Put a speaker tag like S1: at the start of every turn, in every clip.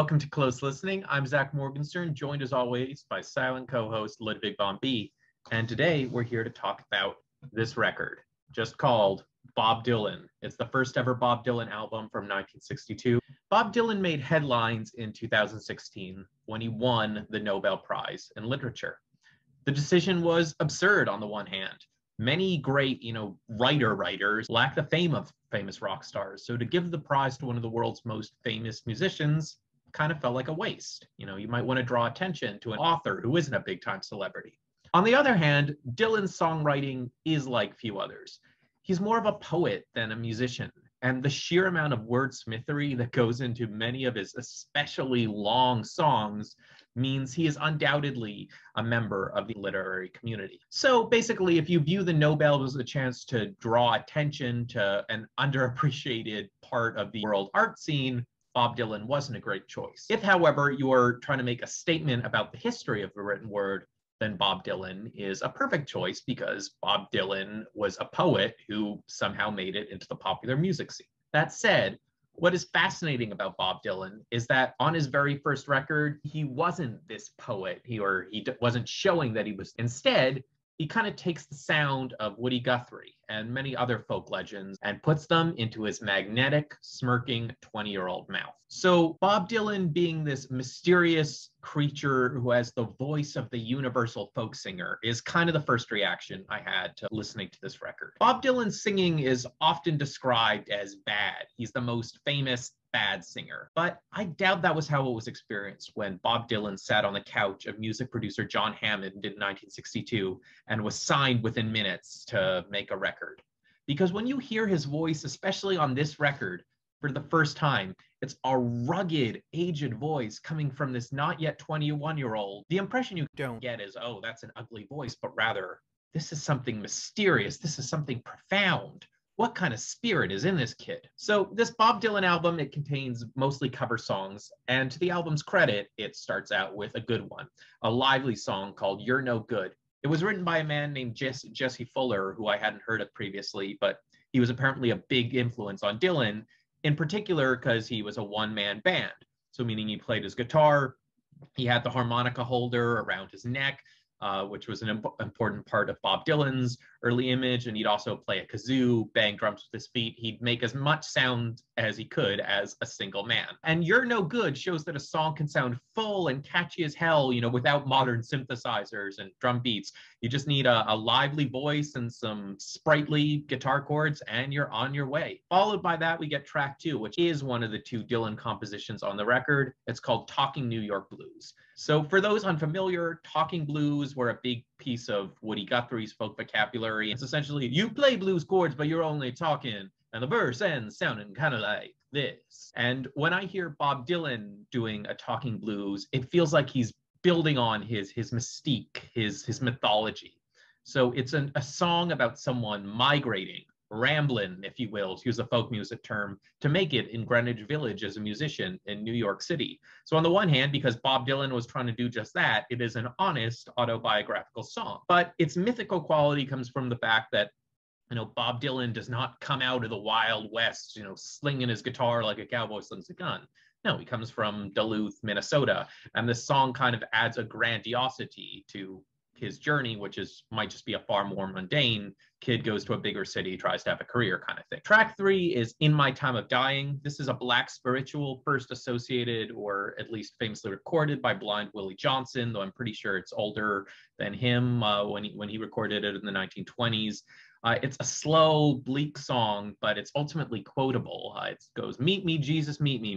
S1: Welcome to Close Listening. I'm Zach Morgenstern, joined as always by silent co-host Ludwig Von B. And today we're here to talk about this record, just called Bob Dylan. It's the first ever Bob Dylan album from 1962. Bob Dylan made headlines in 2016 when he won the Nobel Prize in Literature. The decision was absurd on the one hand. Many great, writers lack the fame of famous rock stars. So to give the prize to one of the world's most famous musicians kind of felt like a waste. You might want to draw attention to an author who isn't a big time celebrity. On the other hand, Dylan's songwriting is like few others. He's more of a poet than a musician. And the sheer amount of wordsmithery that goes into many of his especially long songs means he is undoubtedly a member of the literary community. So basically, if you view the Nobel as a chance to draw attention to an underappreciated part of the world art scene, Bob Dylan wasn't a great choice. If, however, you're trying to make a statement about the history of the written word, then Bob Dylan is a perfect choice because Bob Dylan was a poet who somehow made it into the popular music scene. That said, what is fascinating about Bob Dylan is that on his very first record, he wasn't this poet. He wasn't showing that he was. Instead, he kind of takes the sound of Woody Guthrie and many other folk legends and puts them into his magnetic, smirking 20-year-old mouth. So Bob Dylan, being this mysterious creature who has the voice of the universal folk singer, is kind of the first reaction I had to listening to this record. Bob Dylan's singing is often described as bad. He's the most famous bad singer. But I doubt that was how it was experienced when Bob Dylan sat on the couch of music producer John Hammond in 1962 and was signed within minutes to make a record. Because when you hear his voice, especially on this record, for the first time, it's a rugged, aged voice coming from this not yet 21-year-old. The impression you don't get is, oh, that's an ugly voice, but rather, this is something mysterious. This is something profound. What kind of spirit is in this kid? So this Bob Dylan album, it contains mostly cover songs. And to the album's credit, it starts out with a good one, a lively song called You're No Good. It was written by a man named Jesse Fuller, who I hadn't heard of previously, but he was apparently a big influence on Dylan, in particular because he was a one-man band. So meaning he played his guitar, he had the harmonica holder around his neck, which was an important part of Bob Dylan's early image. And he'd also play a kazoo, bang drums with his feet. He'd make as much sound as he could as a single man. And You're No Good shows that a song can sound full and catchy as hell, without modern synthesizers and drum beats. You just need a lively voice and some sprightly guitar chords, and you're on your way. Followed by that, we get track 2, which is one of the 2 Dylan compositions on the record. It's called Talking New York Blues. So for those unfamiliar, talking blues were a big piece of Woody Guthrie's folk vocabulary. It's essentially, you play blues chords, but you're only talking, and the verse ends sounding kind of like this. And when I hear Bob Dylan doing a talking blues, it feels like he's building on his mystique, his mythology. So it's a song about someone migrating, rambling, if you will, to use a folk music term, to make it in Greenwich Village as a musician in New York City. So on the one hand, because Bob Dylan was trying to do just that, it is an honest autobiographical song. But its mythical quality comes from the fact that Bob Dylan does not come out of the Wild West, slinging his guitar like a cowboy slings a gun. No, he comes from Duluth, Minnesota. And this song kind of adds a grandiosity to his journey, which might just be a far more mundane kid goes to a bigger city, tries to have a career kind of thing. Track 3 is In My Time of Dying. This is a Black spiritual first associated, or at least famously recorded, by Blind Willie Johnson, though I'm pretty sure it's older than him when he recorded it in the 1920s. It's a slow, bleak song, but it's ultimately quotable. It goes, meet me, Jesus, meet me,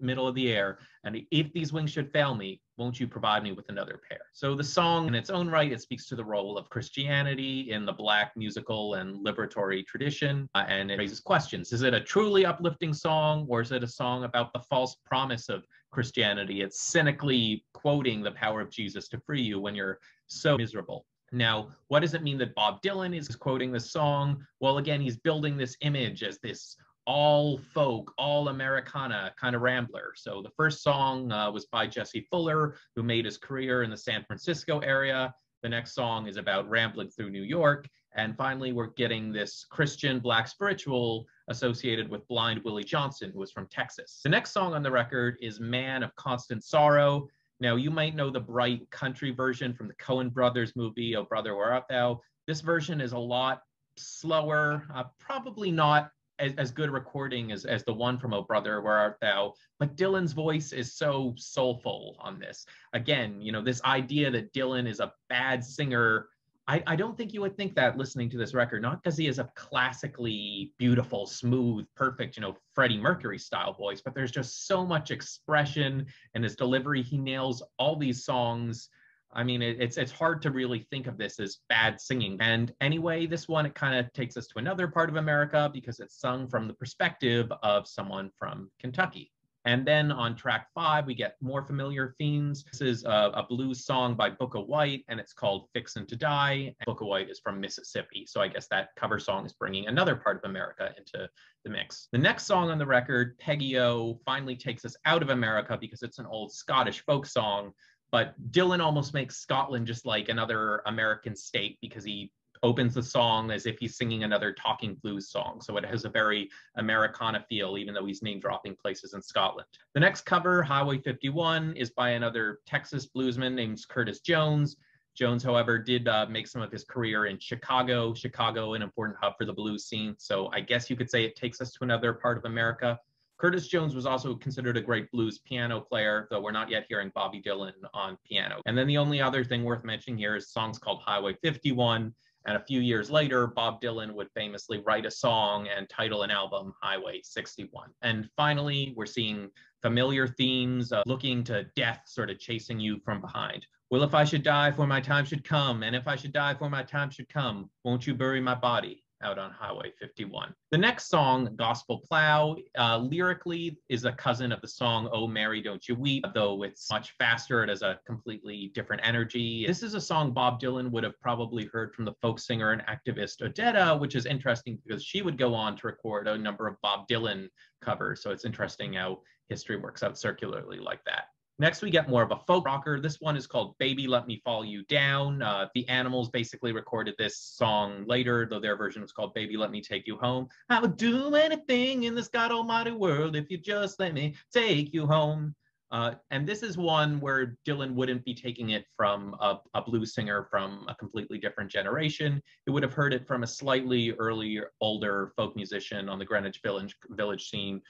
S1: middle of the air. And if these wings should fail me, won't you provide me with another pair? So the song in its own right, it speaks to the role of Christianity in the Black musical and liberatory tradition. And it raises questions. Is it a truly uplifting song, or is it a song about the false promise of Christianity? It's cynically quoting the power of Jesus to free you when you're so miserable. Now, what does it mean that Bob Dylan is quoting this song? Well, again, he's building this image as this all folk, all Americana kind of rambler. So the first song was by Jesse Fuller, who made his career in the San Francisco area. The next song is about rambling through New York. And finally, we're getting this Christian black spiritual associated with Blind Willie Johnson, who was from Texas. The next song on the record is Man of Constant Sorrow. Now, you might know the bright country version from the Coen Brothers movie, Oh Brother, Where Art Thou? This version is a lot slower, probably not as good a recording as the one from Oh Brother, Where Art Thou? But Dylan's voice is so soulful on this. Again, this idea that Dylan is a bad singer, I don't think you would think that listening to this record, not because he has a classically beautiful, smooth, perfect, Freddie Mercury style voice, but there's just so much expression and his delivery. He nails all these songs. I mean, it's hard to really think of this as bad singing. And anyway, this one, it kind of takes us to another part of America because it's sung from the perspective of someone from Kentucky. And then on track 5, we get more familiar Fiends. This is a blues song by Booker White, and it's called Fixin' to Die. And Booker White is from Mississippi, so I guess that cover song is bringing another part of America into the mix. The next song on the record, Peggy-O, finally takes us out of America because it's an old Scottish folk song, but Dylan almost makes Scotland just like another American state because he opens the song as if he's singing another talking blues song. So it has a very Americana feel, even though he's name dropping places in Scotland. The next cover, Highway 51, is by another Texas bluesman named Curtis Jones. Jones, however, did make some of his career in Chicago. Chicago, an important hub for the blues scene. So I guess you could say it takes us to another part of America. Curtis Jones was also considered a great blues piano player, though we're not yet hearing Bobby Dylan on piano. And then the only other thing worth mentioning here is songs called Highway 51. And a few years later, Bob Dylan would famously write a song and title an album, Highway 61. And finally, we're seeing familiar themes of looking to death sort of chasing you from behind. Well, if I should die, for my time should come. And if I should die, for my time should come. Won't you bury my body out on Highway 51? The next song, Gospel Plow, lyrically is a cousin of the song Oh Mary Don't You Weep, though it's much faster. It has a completely different energy. This is a song Bob Dylan would have probably heard from the folk singer and activist Odetta, which is interesting because she would go on to record a number of Bob Dylan covers. So it's interesting how history works out circularly like that. Next, we get more of a folk rocker. This one is called Baby Let Me Fall You Down. The Animals basically recorded this song later, though their version was called Baby Let Me Take You Home. I would do anything in this God almighty world if you just let me take you home. And this is one where Dylan wouldn't be taking it from a blues singer from a completely different generation. He would have heard it from a slightly earlier, older folk musician on the Greenwich Village scene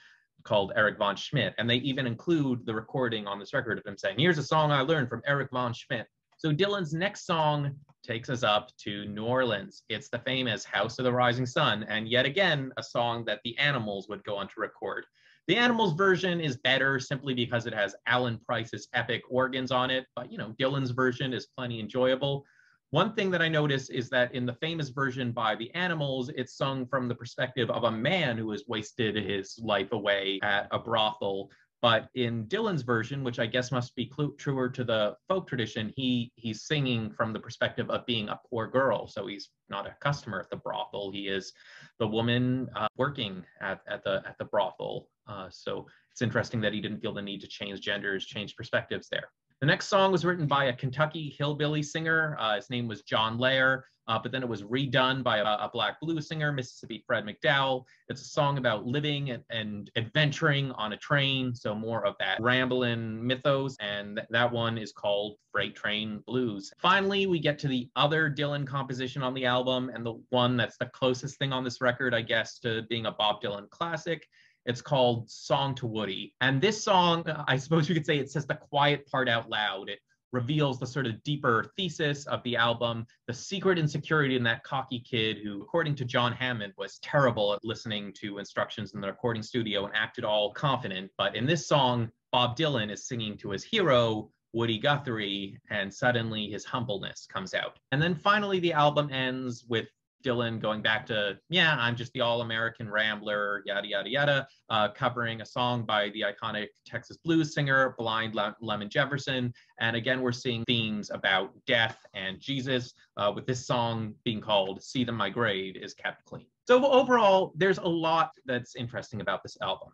S1: called Eric von Schmidt. And they even include the recording on this record of him saying, here's a song I learned from Eric von Schmidt. So Dylan's next song takes us up to New Orleans. It's the famous House of the Rising Sun, and yet again, a song that the Animals would go on to record. The Animals version is better simply because it has Alan Price's epic organs on it, but Dylan's version is plenty enjoyable. One thing that I notice is that in the famous version by the Animals, it's sung from the perspective of a man who has wasted his life away at a brothel. But in Dylan's version, which I guess must be truer to the folk tradition, he's singing from the perspective of being a poor girl. So he's not a customer at the brothel. He is the woman working at the brothel. So it's interesting that he didn't feel the need to change genders, change perspectives there. The next song was written by a Kentucky hillbilly singer. His name was John Lair, but then it was redone by a black blues singer, Mississippi Fred McDowell. It's a song about living and adventuring on a train, so more of that rambling mythos, and that one is called Freight Train Blues. Finally, we get to the other Dylan composition on the album, and the one that's the closest thing on this record, I guess, to being a Bob Dylan classic. It's called Song to Woody. And this song, I suppose you could say it says the quiet part out loud. It reveals the sort of deeper thesis of the album, the secret insecurity in that cocky kid who, according to John Hammond, was terrible at listening to instructions in the recording studio and acted all confident. But in this song, Bob Dylan is singing to his hero, Woody Guthrie, and suddenly his humbleness comes out. And then finally, the album ends with Dylan going back to, yeah, I'm just the all-American rambler, yada, yada, yada, covering a song by the iconic Texas blues singer, Blind Lemon Jefferson. And again, we're seeing themes about death and Jesus, with this song being called See Them My Grade Is Kept Clean. So overall, there's a lot that's interesting about this album.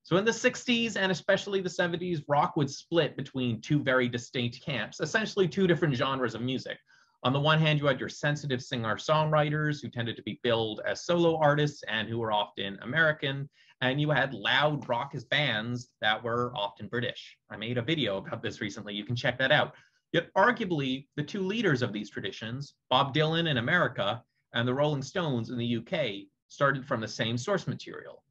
S1: So in the 60s and especially the 70s, rock would split between two very distinct camps, essentially two different genres of music. On the one hand, you had your sensitive singer-songwriters who tended to be billed as solo artists and who were often American, and you had loud raucous bands that were often British. I made a video about this recently. You can check that out. Yet arguably, the two leaders of these traditions, Bob Dylan in America and the Rolling Stones in the UK, started from the same source material,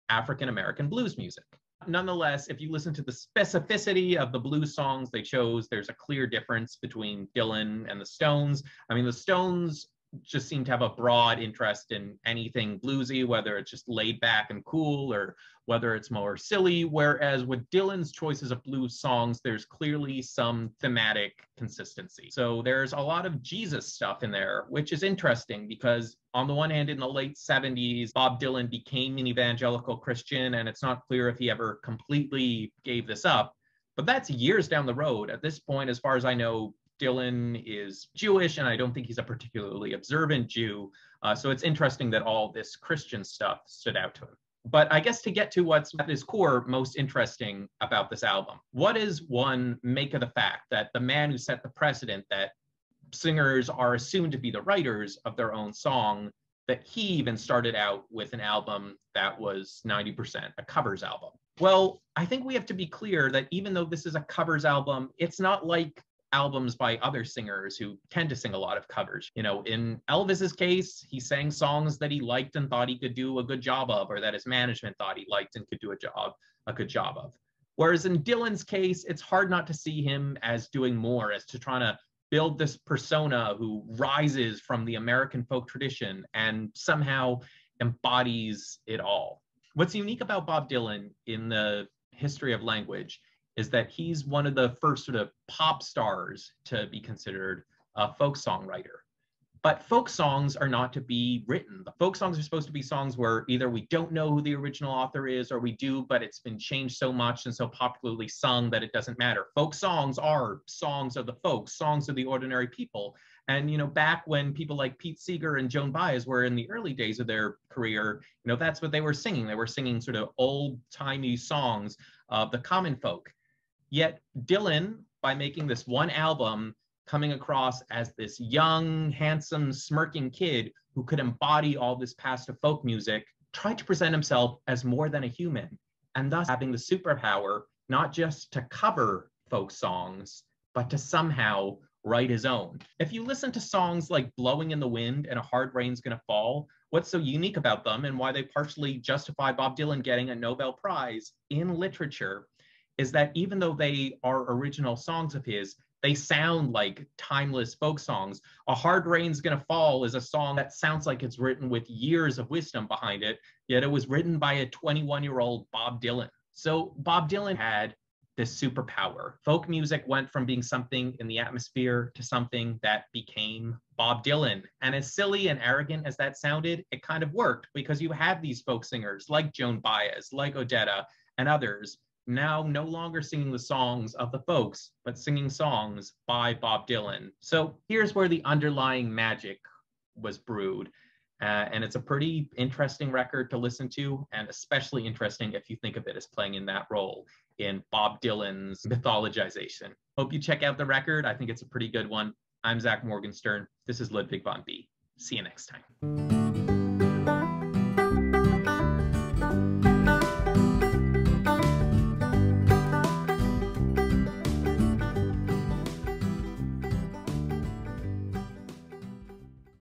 S1: African-American blues music. Nonetheless, if you listen to the specificity of the blues songs they chose, there's a clear difference between Dylan and the Stones. I mean, the Stones just seem to have a broad interest in anything bluesy, whether it's just laid back and cool or whether it's more silly, whereas with Dylan's choices of blues songs, there's clearly some thematic consistency. So there's a lot of Jesus stuff in there, which is interesting because on the one hand, in the late 70s, Bob Dylan became an evangelical Christian, and it's not clear if he ever completely gave this up, but that's years down the road. At this point, as far as I know, Dylan is Jewish, and I don't think he's a particularly observant Jew. So it's interesting that all this Christian stuff stood out to him. But I guess to get to what's at his core most interesting about this album, what does one make of the fact that the man who set the precedent that singers are assumed to be the writers of their own song, that he even started out with an album that was 90% a covers album? Well, I think we have to be clear that even though this is a covers album, it's not like albums by other singers who tend to sing a lot of covers. You know, in Elvis's case, he sang songs that he liked and thought he could do a good job of, or that his management thought he liked and could do a good job of. Whereas in Dylan's case, it's hard not to see him as doing more, as to trying to build this persona who rises from the American folk tradition and somehow embodies it all. What's unique about Bob Dylan in the history of language is that he's one of the first sort of pop stars to be considered a folk songwriter. But folk songs are not to be written. The folk songs are supposed to be songs where either we don't know who the original author is, or we do, but it's been changed so much and so popularly sung that it doesn't matter. Folk songs are songs of the folks, songs of the ordinary people. And, you know, back when people like Pete Seeger and Joan Baez were in the early days of their career, you know, that's what they were singing. They were singing sort of old-timey songs of the common folk. Yet Dylan, by making this one album, coming across as this young, handsome, smirking kid who could embody all this past of folk music, tried to present himself as more than a human, and thus having the superpower not just to cover folk songs, but to somehow write his own. If you listen to songs like Blowing in the Wind and A Hard Rain's Gonna Fall, what's so unique about them and why they partially justify Bob Dylan getting a Nobel Prize in literature is that even though they are original songs of his, they sound like timeless folk songs. A Hard Rain's Gonna Fall is a song that sounds like it's written with years of wisdom behind it, yet it was written by a 21-year-old Bob Dylan. So Bob Dylan had this superpower. Folk music went from being something in the atmosphere to something that became Bob Dylan. And as silly and arrogant as that sounded, it kind of worked because you have these folk singers like Joan Baez, like Odetta, and others now no longer singing the songs of the folks, but singing songs by Bob Dylan. So here's where the underlying magic was brewed. And it's a pretty interesting record to listen to, and especially interesting if you think of it as playing in that role in Bob Dylan's mythologization. Hope you check out the record. I think it's a pretty good one. I'm Zach Morgenstern. This is Ludwig von B. See you next time.